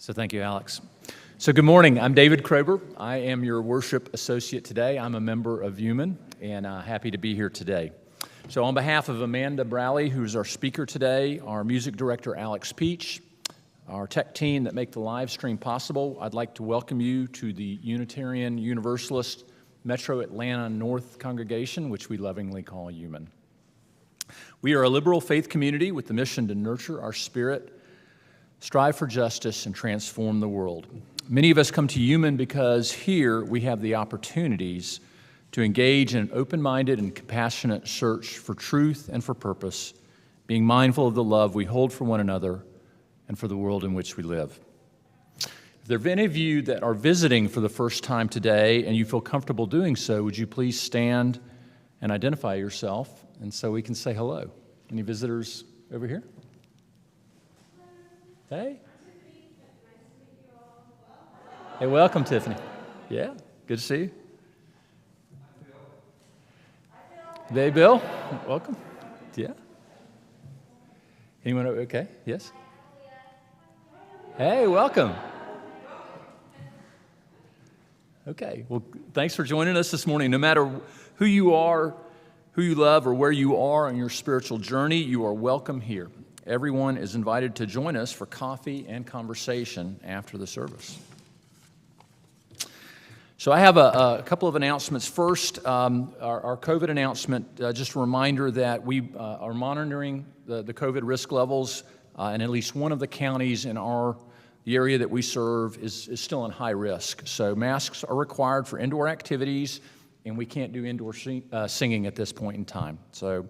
So thank you, Alex. So good morning. I'm David Krober. I am your worship associate today. I'm a member of UUMAN and happy to be here today. So on behalf of Amanda Browley, who's our speaker today, our music director, Alex Peach, our tech team that make the live stream possible, I'd like to welcome you to the Unitarian Universalist Metro Atlanta North congregation, which we lovingly call UUMAN. We are a liberal faith community with the mission to nurture our spirit, strive for justice, and transform the world. Many of us come to UUMAN because here we have the opportunities to engage in an open-minded and compassionate search for truth and for purpose, being mindful of the love we hold for one another and for the world in which we live. If there are any of you that are visiting for the first time today and you feel comfortable doing so, would you please stand and identify yourself and so we can say hello? Any visitors over here? Hey. Hey, welcome, Tiffany. Yeah, good to see you. Hey, Bill. Welcome. Yeah. Anyone? Okay. Yes. Hey, welcome. Okay. Well, thanks for joining us this morning. No matter who you are, who you love, or where you are on your spiritual journey, you are welcome here. Everyone is invited to join us for coffee and conversation after the service. So I have a couple of announcements. First, our COVID announcement, just a reminder that we are monitoring the COVID risk levels, and at least one of the counties in the area that we serve is still in high risk. So masks are required for indoor activities, and we can't do indoor singing at this point in time. So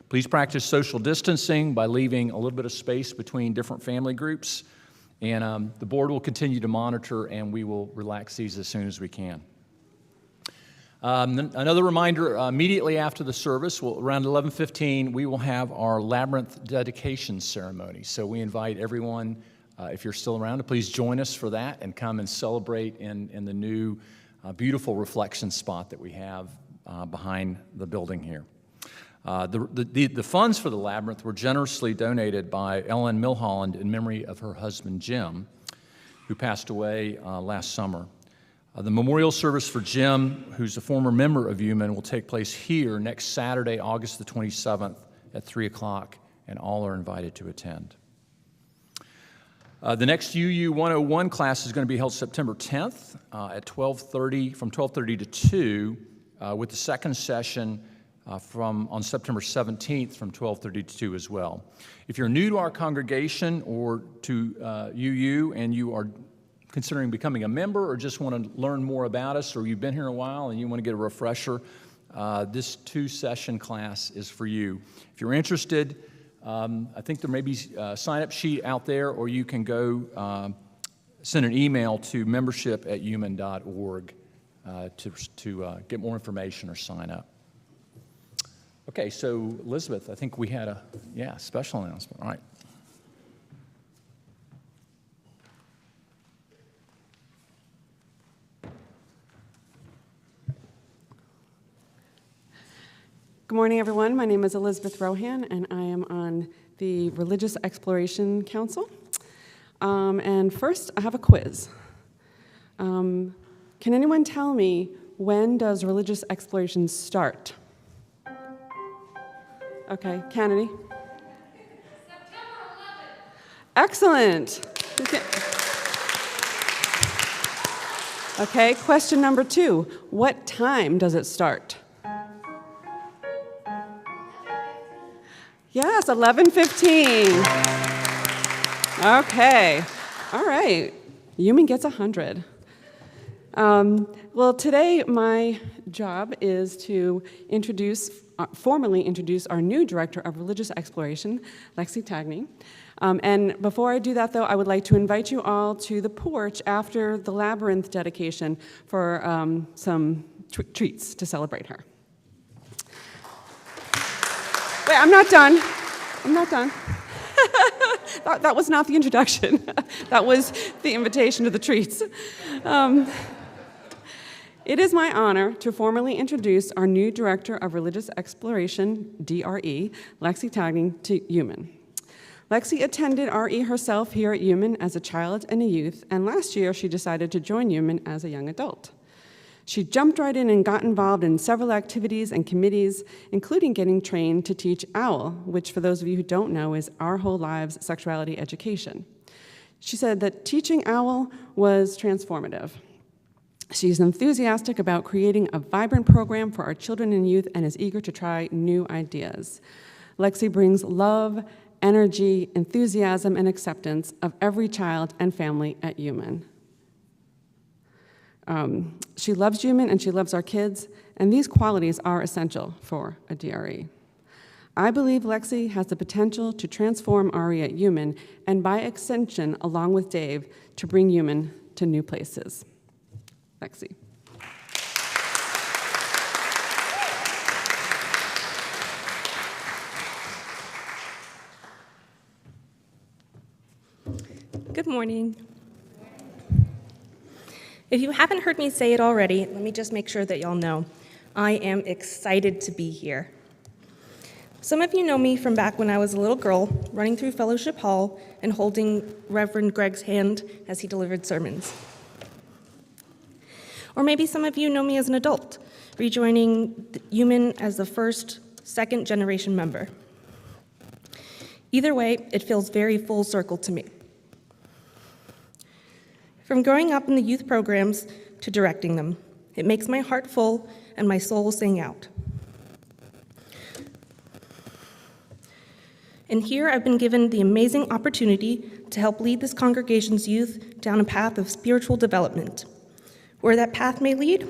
please practice social distancing by leaving a little bit of space between different family groups. And the board will continue to monitor, and we will relax these as soon as we can. Another reminder, immediately after the service, around 11:15, we will have our Labyrinth dedication ceremony. So we invite everyone, if you're still around, to please join us for that and come and celebrate in the new beautiful reflection spot that we have behind the building here. The funds for the Labyrinth were generously donated by Ellen Milholland in memory of her husband, Jim, who passed away last summer. The memorial service for Jim, who's a former member of UUMAN, will take place here next Saturday, August the 27th at 3 o'clock, and all are invited to attend. The next UU 101 class is going to be held September 10th at 12:30, from 12:30 to 2, with the second session on September 17th from 12:30 to 2 as well. If you're new to our congregation or to UU and you are considering becoming a member or just want to learn more about us, or you've been here a while and you want to get a refresher, this 2-session class is for you. If you're interested, I think there may be a sign-up sheet out there, or you can go send an email to membership@uman.org to get more information or sign up. Okay, so Elizabeth, I think we had a special announcement. All right. Good morning, everyone. My name is Elizabeth Rohan, and I am on the Religious Exploration Council. And first, I have a quiz. Can anyone tell me, when does religious exploration start? Okay, Kennedy? September 11th. Excellent. Okay, question number 2. What time does it start? Yes, 11:15. Okay, all right. UUMAN gets 100. Well, today my job is to formally introduce our new Director of Religious Exploration, Lexi Tagney. And before I do that, though, I would like to invite you all to the porch after the Labyrinth dedication for some treats to celebrate her. Wait, I'm not done. That was not the introduction. That was the invitation to the treats. It is my honor to formally introduce our new Director of Religious Exploration, DRE, Lexi Tagney, to UUMAN. Lexi attended RE herself here at UUMAN as a child and a youth, and last year she decided to join UUMAN as a young adult. She jumped right in and got involved in several activities and committees, including getting trained to teach OWL, which, for those of you who don't know, is Our Whole Lives Sexuality Education. She said that teaching OWL was transformative. She's enthusiastic about creating a vibrant program for our children and youth and is eager to try new ideas. Lexi brings love, energy, enthusiasm, and acceptance of every child and family at UUMAN. She loves UUMAN and she loves our kids, and these qualities are essential for a DRE. I believe Lexi has the potential to transform RE at UUMAN, and by extension, along with Dave, to bring UUMAN to new places. Lexi. Good morning. If you haven't heard me say it already, let me just make sure that y'all know. I am excited to be here. Some of you know me from back when I was a little girl, running through Fellowship Hall and holding Reverend Greg's hand as he delivered sermons. Or maybe some of you know me as an adult, rejoining UUMAN as the first, second generation member. Either way, it feels very full circle to me. From growing up in the youth programs to directing them, it makes my heart full and my soul sing out. And here I've been given the amazing opportunity to help lead this congregation's youth down a path of spiritual development. Where that path may lead,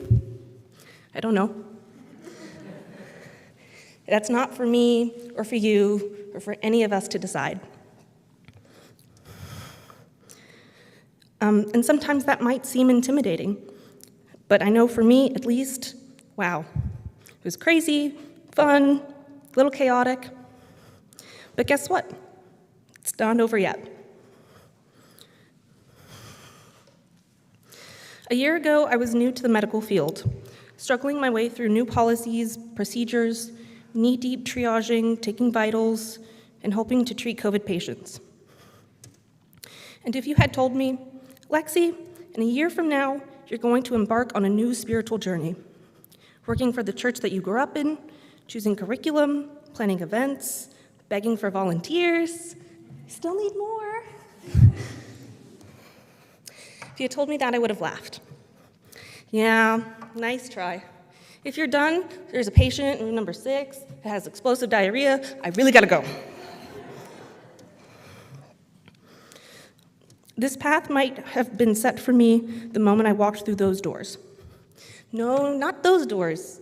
I don't know. That's not for me or for you or for any of us to decide. And sometimes that might seem intimidating, but I know for me, at least, wow, it was crazy, fun, a little chaotic, but guess what? It's not over yet. A year ago, I was new to the medical field, struggling my way through new policies, procedures, knee-deep triaging, taking vitals, and hoping to treat COVID patients. And if you had told me, Lexi, in a year from now, you're going to embark on a new spiritual journey, working for the church that you grew up in, choosing curriculum, planning events, begging for volunteers, still need more. If you had told me that, I would have laughed. Yeah, nice try. If you're done, there's a patient in room number 6 that has explosive diarrhea. I really gotta go. This path might have been set for me the moment I walked through those doors. No, not those doors.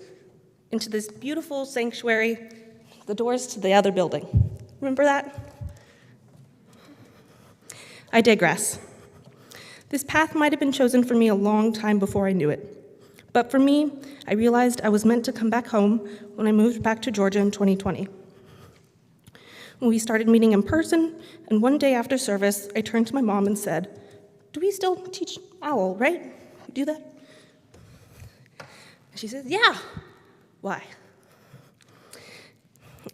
Into this beautiful sanctuary, the doors to the other building. Remember that? I digress. This path might have been chosen for me a long time before I knew it, But for me, I realized I was meant to come back home when I moved back to Georgia in 2020. We started meeting in person, and one day after service, I turned to my mom and said, "Do we still teach OWL, right? We do that?" She said, "Yeah." "Why?"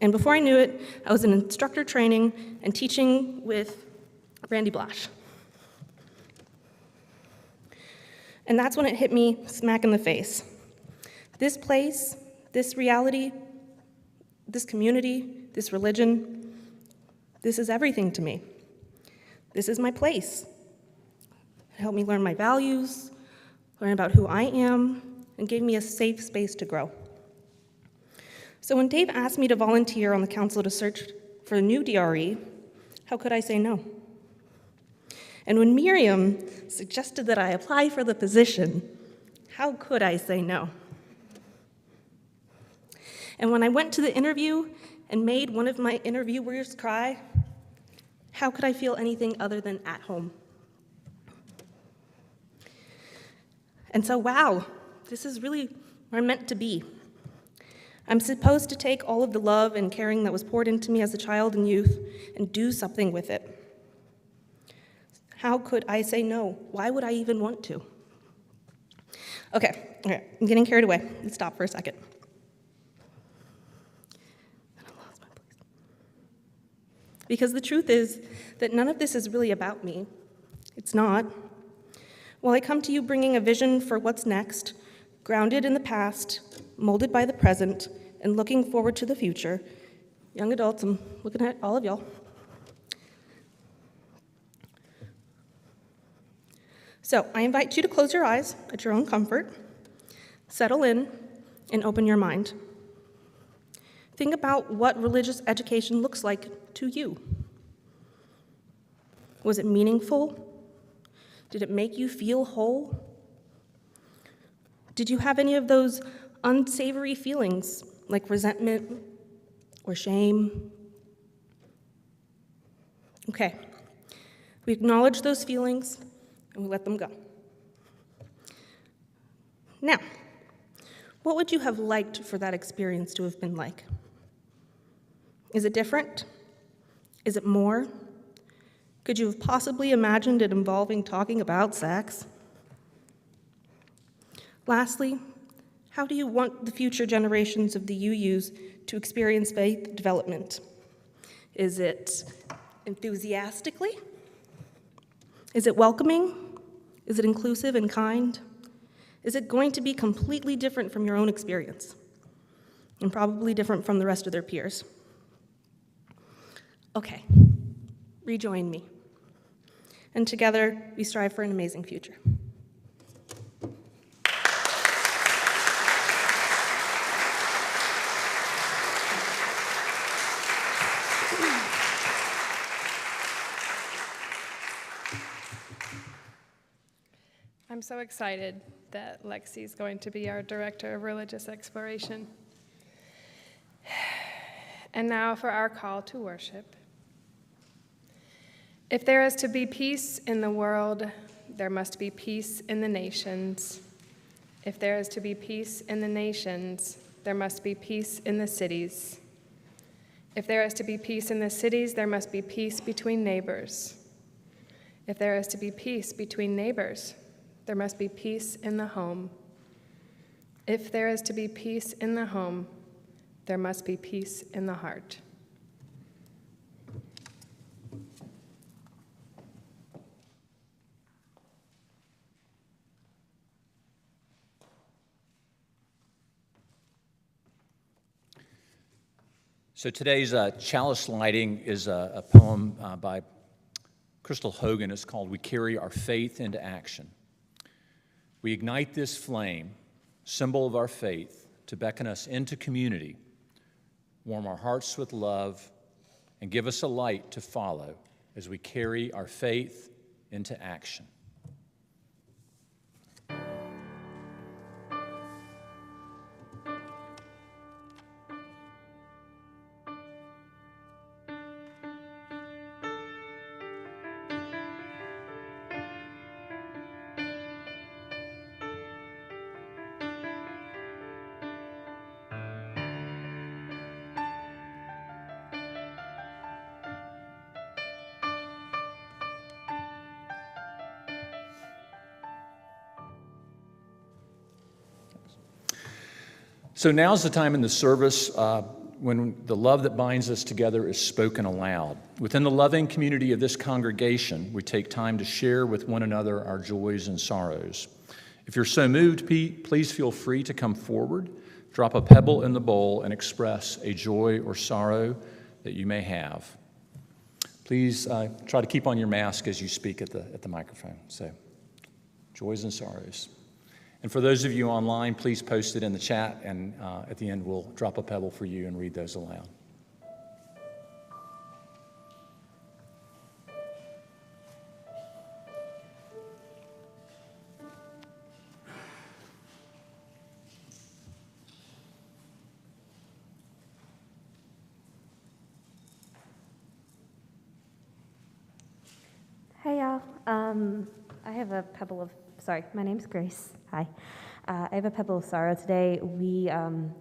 And before I knew it, I was in instructor training and teaching with Randy Blash. And that's when it hit me smack in the face. This place, this reality, this community, this religion, this is everything to me. This is my place. It helped me learn my values, learn about who I am, and gave me a safe space to grow. So when Dave asked me to volunteer on the council to search for a new DRE, how could I say no? And when Miriam suggested that I apply for the position, how could I say no? And when I went to the interview and made one of my interviewers cry, how could I feel anything other than at home? And so, wow, this is really where I'm meant to be. I'm supposed to take all of the love and caring that was poured into me as a child and youth and do something with it. How could I say no? Why would I even want to? Okay, I'm getting carried away. Let's stop for a second. I lost my place. Because the truth is that none of this is really about me. It's not. While I come to you bringing a vision for what's next, grounded in the past, molded by the present, and looking forward to the future, young adults, I'm looking at all of y'all. So I invite you to close your eyes at your own comfort, settle in, and open your mind. Think about what religious education looks like to you. Was it meaningful? Did it make you feel whole? Did you have any of those unsavory feelings like resentment or shame? Okay, we acknowledge those feelings and we let them go. Now, what would you have liked for that experience to have been like? Is it different? Is it more? Could you have possibly imagined it involving talking about sex? Lastly, how do you want the future generations of the UUs to experience faith development? Is it enthusiastically? Is it welcoming? Is it inclusive and kind? Is it going to be completely different from your own experience? And probably different from the rest of their peers? Okay, rejoin me. And together, we strive for an amazing future. I'm so excited that Lexi is going to be our Director of Religious Exploration. And now for our call to worship. If there is to be peace in the world, there must be peace in the nations. If there is to be peace in the nations, there must be peace in the cities. If there is to be peace in the cities, there must be peace between neighbors. If there is to be peace between neighbors, there must be peace in the home. If there is to be peace in the home, there must be peace in the heart. So today's Chalice Lighting is a poem by Crystal Hogan. It's called "We Carry Our Faith into Action." We ignite this flame, symbol of our faith, to beckon us into community, warm our hearts with love, and give us a light to follow as we carry our faith into action. So now's the time in the service when the love that binds us together is spoken aloud. Within the loving community of this congregation, we take time to share with one another our joys and sorrows. If you're so moved, please feel free to come forward, drop a pebble in the bowl, and express a joy or sorrow that you may have. Please try to keep on your mask as you speak at the microphone. So, joys and sorrows. And for those of you online, please post it in the chat, and at the end we'll drop a pebble for you and read those aloud. Hey y'all, I have a pebble of, my name's Grace, hi. I have a pebble of sorrow today. We,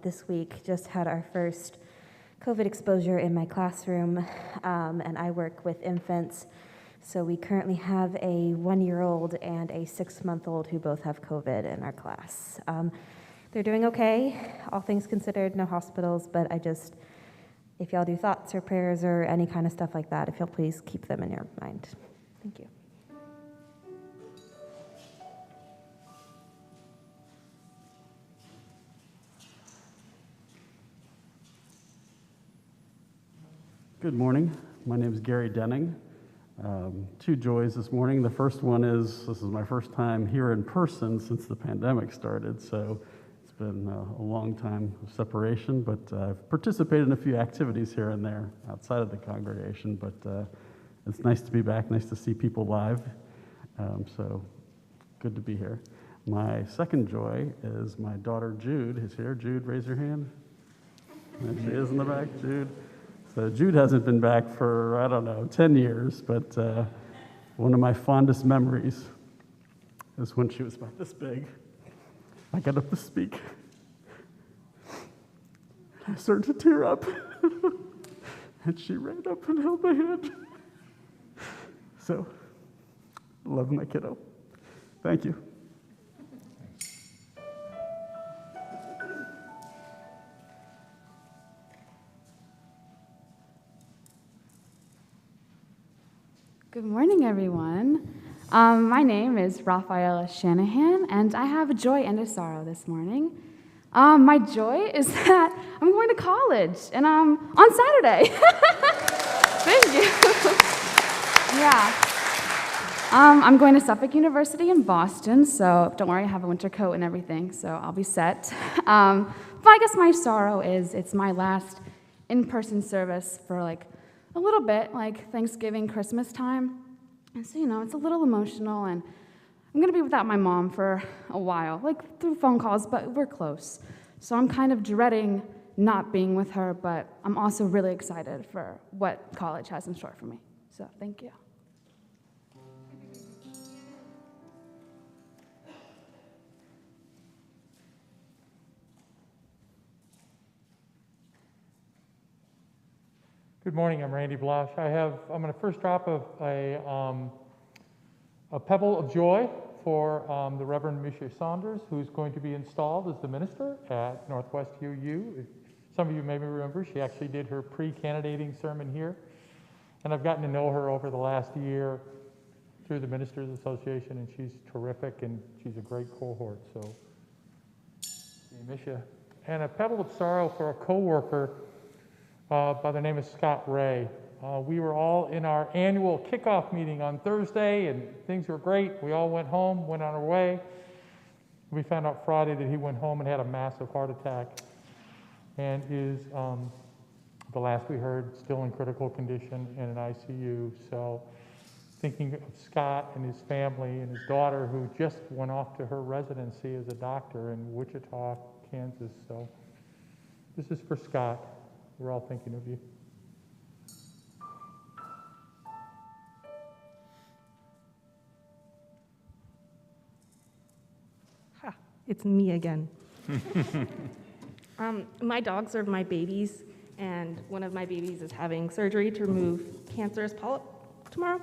this week, just had our first COVID exposure in my classroom, and I work with infants, so we currently have a 1-year-old and a 6-month-old who both have COVID in our class. They're doing okay, all things considered, no hospitals, but if y'all do thoughts or prayers or any kind of stuff like that, if you'll please keep them in your mind. Thank you. Good morning. My name is Gary Denning. 2 joys this morning. The first one is this is my first time here in person since the pandemic started, so it's been a long time of separation, but I've participated in a few activities here and there outside of the congregation, but it's nice to be back, nice to see people live, so good to be here. My second joy is my daughter Jude is here. Jude, raise your hand. There she is in the back, Jude. So Jude hasn't been back for, 10 years, but one of my fondest memories is when she was about this big. I got up to speak. I started to tear up, and she ran up and held my hand. So, love my kiddo. Thank you. Good morning, everyone. My name is Rafael Shanahan, and I have a joy and a sorrow this morning. My joy is that I'm going to college, and on Saturday. Thank you. Yeah. I'm going to Suffolk University in Boston, so don't worry, I have a winter coat and everything, so I'll be set. But I guess my sorrow is it's my last in-person service for a little bit, like Thanksgiving, Christmas time. And so, it's a little emotional, and I'm going to be without my mom for a while, through phone calls, but we're close. So I'm kind of dreading not being with her, but I'm also really excited for what college has in store for me. So thank you. Good morning, I'm Randy Blosh. I'm going to first drop a pebble of joy for the Reverend Misha Saunders, who's going to be installed as the minister at Northwest UU. Some of you may remember, she actually did her pre-candidating sermon here. And I've gotten to know her over the last year through the Ministers Association, and she's terrific, and she's a great cohort. So, Misha. And a pebble of sorrow for a coworker by the name of Scott Ray. We were all in our annual kickoff meeting on Thursday, and things were great. We all went home, went on our way. We found out Friday that he went home and had a massive heart attack, and is, the last we heard, still in critical condition in an ICU. So thinking of Scott and his family and his daughter, who just went off to her residency as a doctor in Wichita, Kansas. So this is for Scott. We're all thinking of you. It's me again. My dogs are my babies, and one of my babies is having surgery to remove cancerous polyp tomorrow.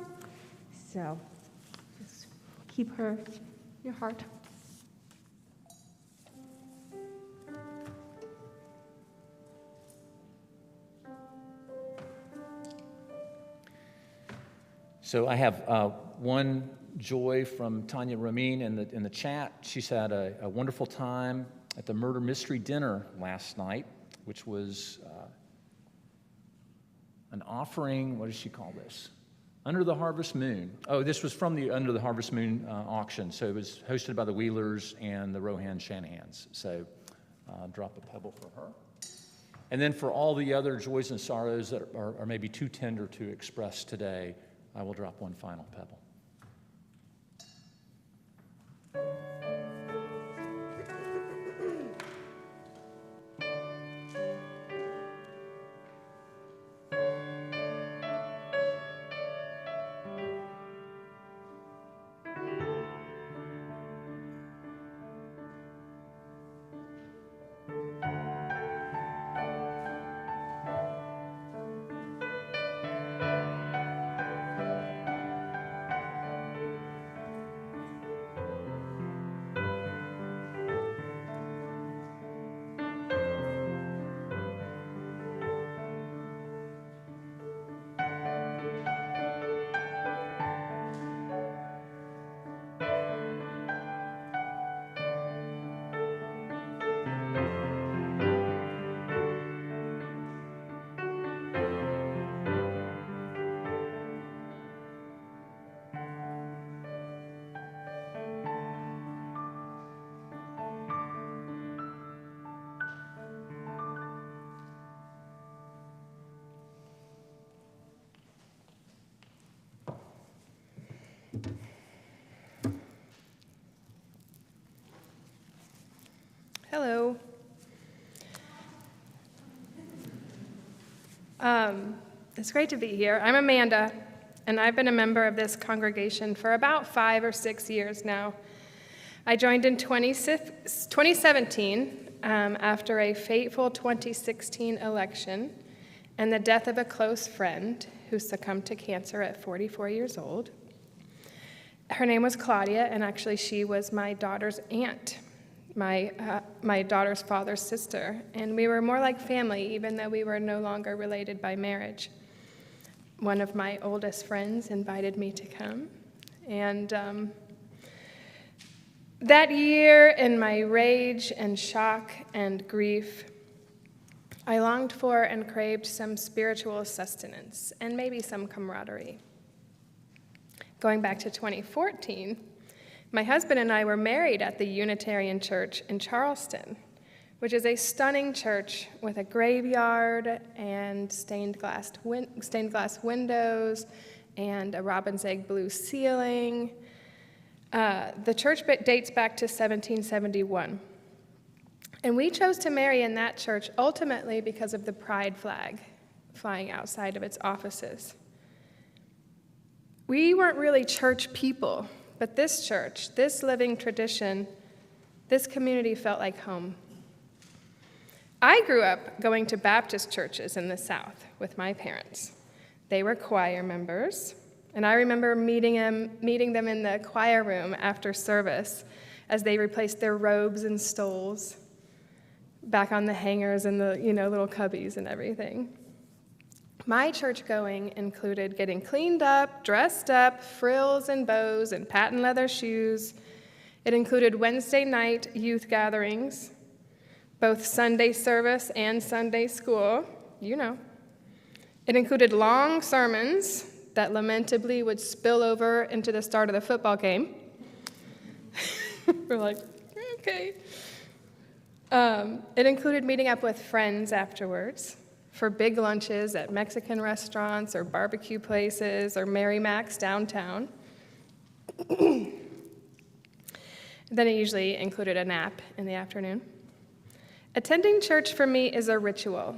So just keep her in your heart. So I have one joy from Tanya Ramin in the chat. She's had a wonderful time at the murder mystery dinner last night, which was an offering. What does she call this? Under the Harvest Moon. Oh, this was from the Under the Harvest Moon auction. So it was hosted by the Wheelers and the Rafael Shanahans. So drop a pebble for her. And then for all the other joys and sorrows that are maybe too tender to express today, I will drop one final pebble. Hello. It's great to be here. I'm Amanda, and I've been a member of this congregation for about 5 or 6 years now. I joined in 2017 after a fateful 2016 election and the death of a close friend who succumbed to cancer at 44 years old. Her name was Claudia, and actually she was my daughter's aunt, my daughter's father's sister, and we were more like family, even though we were no longer related by marriage. One of my oldest friends invited me to come, and that year, in my rage and shock and grief, I longed for and craved some spiritual sustenance and maybe some camaraderie. Going back to 2014, my husband and I were married at the Unitarian Church in Charleston, which is a stunning church with a graveyard and stained glass windows and a robin's egg blue ceiling. The church dates back to 1771. And we chose to marry in that church ultimately because of the pride flag flying outside of its offices. We weren't really church people, but this church, this living tradition, this community felt like home. I grew up going to Baptist churches in the South with my parents. They were choir members, and I remember meeting them in the choir room after service as they replaced their robes and stoles back on the hangers and the little cubbies and everything. My church going included getting cleaned up, dressed up, frills and bows and patent leather shoes. It included Wednesday night youth gatherings, both Sunday service and Sunday school, It included long sermons that lamentably would spill over into the start of the football game. We're like, okay. It included meeting up with friends afterwards for big lunches at Mexican restaurants or barbecue places or Mary Mac's downtown. Then it usually included a nap in the afternoon. Attending church for me is a ritual,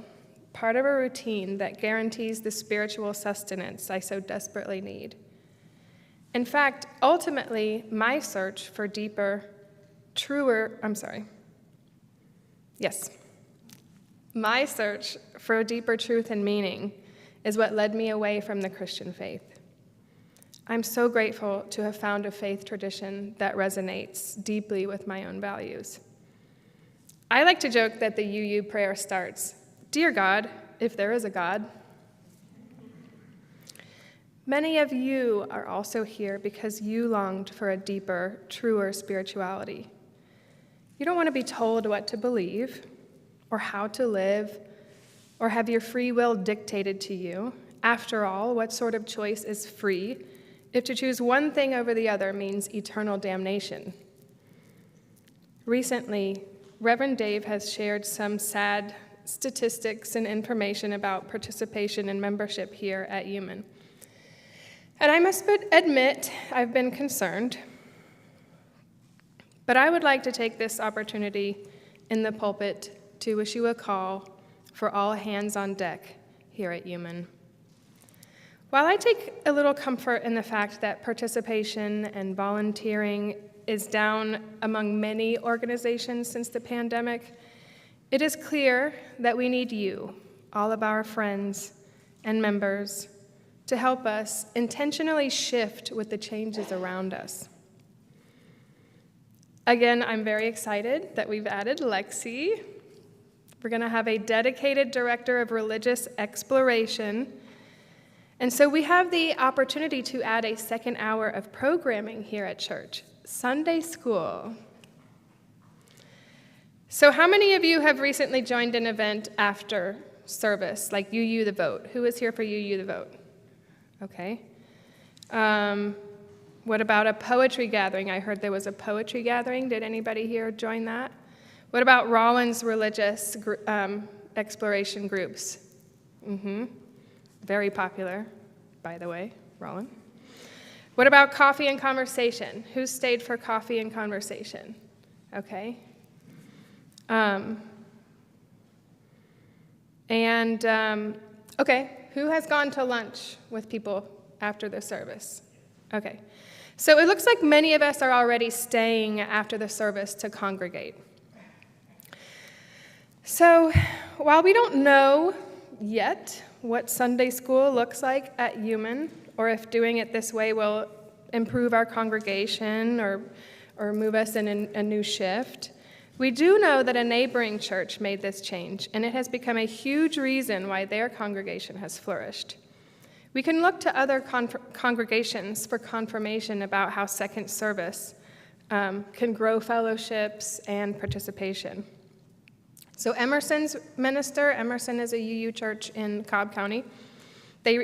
part of a routine that guarantees the spiritual sustenance I so desperately need. In fact, ultimately, my search for my search for a deeper truth and meaning is what led me away from the Christian faith. I'm so grateful to have found a faith tradition that resonates deeply with my own values. I like to joke that the UU prayer starts, "Dear God, if there is a God." Many of you are also here because you longed for a deeper, truer spirituality. You don't want to be told what to believe or how to live or have your free will dictated to you. After all, what sort of choice is free if to choose one thing over the other means eternal damnation? Recently, Reverend Dave has shared some sad statistics and information about participation and membership here at UUMAN. And I must admit, I've been concerned. But I would like to take this opportunity in the pulpit to issue a call for all hands on deck here at UUMAN. While I take a little comfort in the fact that participation and volunteering is down among many organizations since the pandemic, it is clear that we need you, all of our friends and members, to help us intentionally shift with the changes around us. Again, I'm very excited that we've added Lexi. We're going to have a dedicated director of religious exploration. And so we have the opportunity to add a second hour of programming here at church, Sunday school. So how many of you have recently joined an event after service, like UU the Vote? Who is here for UU the Vote? Okay. What about a poetry gathering? I heard there was a poetry gathering. Did anybody here join that? What about Rollins religious exploration groups? Very popular, by the way, Rollin. What about coffee and conversation? Who stayed for coffee and conversation? Okay. Okay, who has gone to lunch with people after the service? Okay. So it looks like many of us are already staying after the service to congregate. So while we don't know yet what Sunday school looks like at UUMAN, or if doing it this way will improve our congregation or move us in a new shift, we do know that a neighboring church made this change, and it has become a huge reason why their congregation has flourished. We can look to other congregations for confirmation about how second service can grow fellowships and participation. So Emerson's minister, Emerson is a UU church in Cobb County.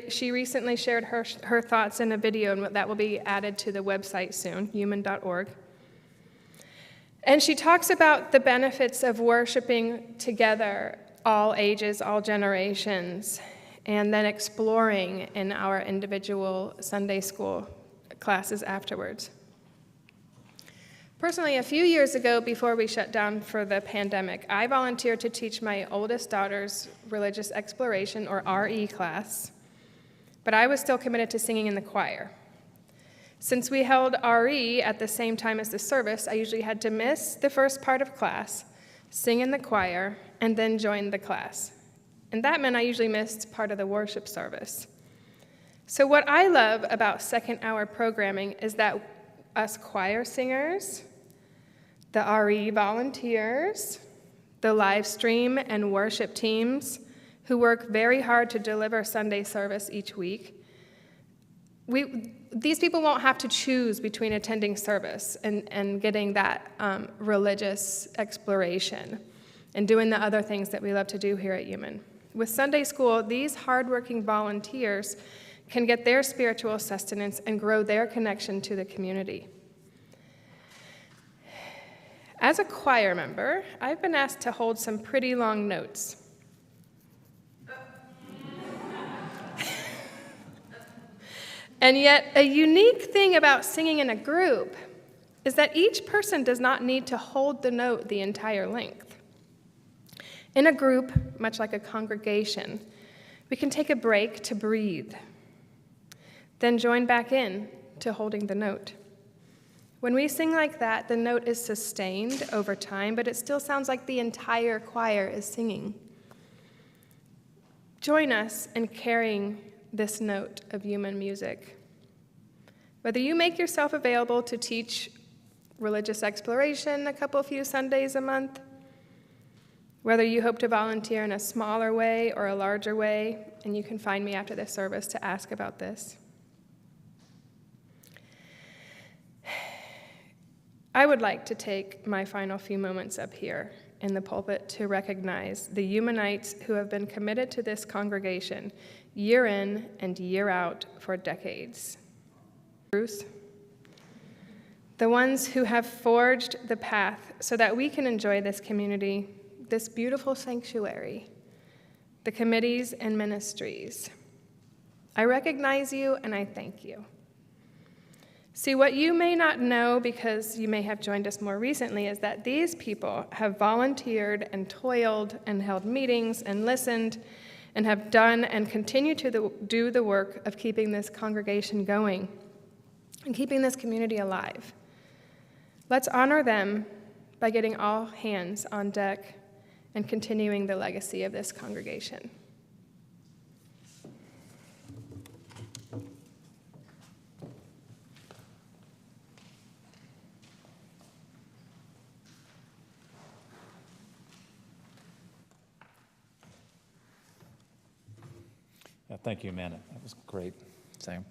She recently shared her thoughts in a video, and that will be added to the website soon, UUMAN.org. And she talks about the benefits of worshiping together, all ages, all generations, and then exploring in our individual Sunday school classes afterwards. Personally, a few years ago, before we shut down for the pandemic, I volunteered to teach my oldest daughter's religious exploration, or RE class, but I was still committed to singing in the choir. Since we held RE at the same time as the service, I usually had to miss the first part of class, sing in the choir, and then join the class. And that meant I usually missed part of the worship service. So what I love about second hour programming is that us choir singers, the RE volunteers, the live stream and worship teams who work very hard to deliver Sunday service each week, these people won't have to choose between attending service and getting that religious exploration and doing the other things that we love to do here at UUMAN. With Sunday school, these hardworking volunteers can get their spiritual sustenance and grow their connection to the community. As a choir member, I've been asked to hold some pretty long notes. And yet, a unique thing about singing in a group is that each person does not need to hold the note the entire length. In a group, much like a congregation, we can take a break to breathe, then join back in to holding the note. When we sing like that, the note is sustained over time, but it still sounds like the entire choir is singing. Join us in carrying this note of UUMAN music. Whether you make yourself available to teach religious exploration a few Sundays a month, whether you hope to volunteer in a smaller way or a larger way, and you can find me after this service to ask about this. I would like to take my final few moments up here in the pulpit to recognize the UUMANites who have been committed to this congregation year in and year out for decades. Bruce, the ones who have forged the path so that we can enjoy this community, this beautiful sanctuary, the committees and ministries. I recognize you and I thank you. See, what you may not know, because you may have joined us more recently, is that these people have volunteered and toiled and held meetings and listened and have done and continue to do the work of keeping this congregation going and keeping this community alive. Let's honor them by getting all hands on deck and continuing the legacy of this congregation. Thank you, Amanda. That was great. Sam.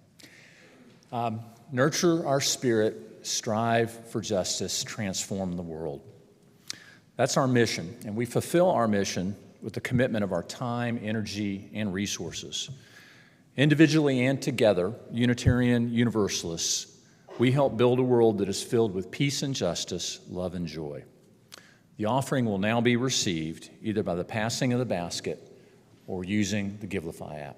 Nurture our spirit, strive for justice, transform the world. That's our mission, and we fulfill our mission with the commitment of our time, energy, and resources. Individually and together, Unitarian Universalists, we help build a world that is filled with peace and justice, love and joy. The offering will now be received either by the passing of the basket or using the Givelify app.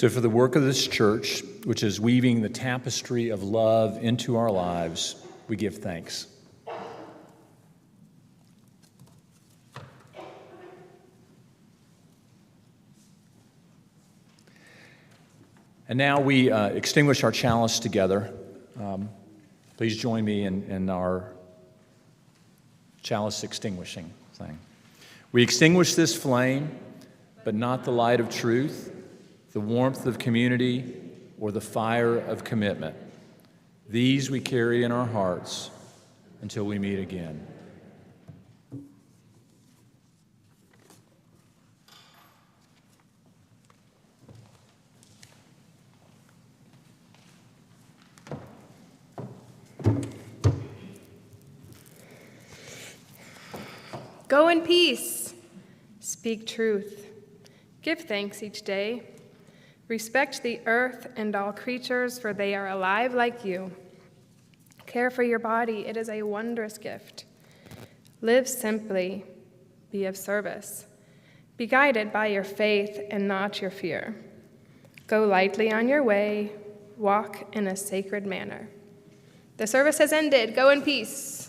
So for the work of this church, which is weaving the tapestry of love into our lives, we give thanks. And now we extinguish our chalice together. Please join me in our chalice extinguishing thing. We extinguish this flame, but not the light of truth, the warmth of community, or the fire of commitment. These we carry in our hearts until we meet again. Go in peace. Speak truth. Give thanks each day. Respect the earth and all creatures, for they are alive like you. Care for your body. It is a wondrous gift. Live simply. Be of service. Be guided by your faith and not your fear. Go lightly on your way. Walk in a sacred manner. The service has ended. Go in peace.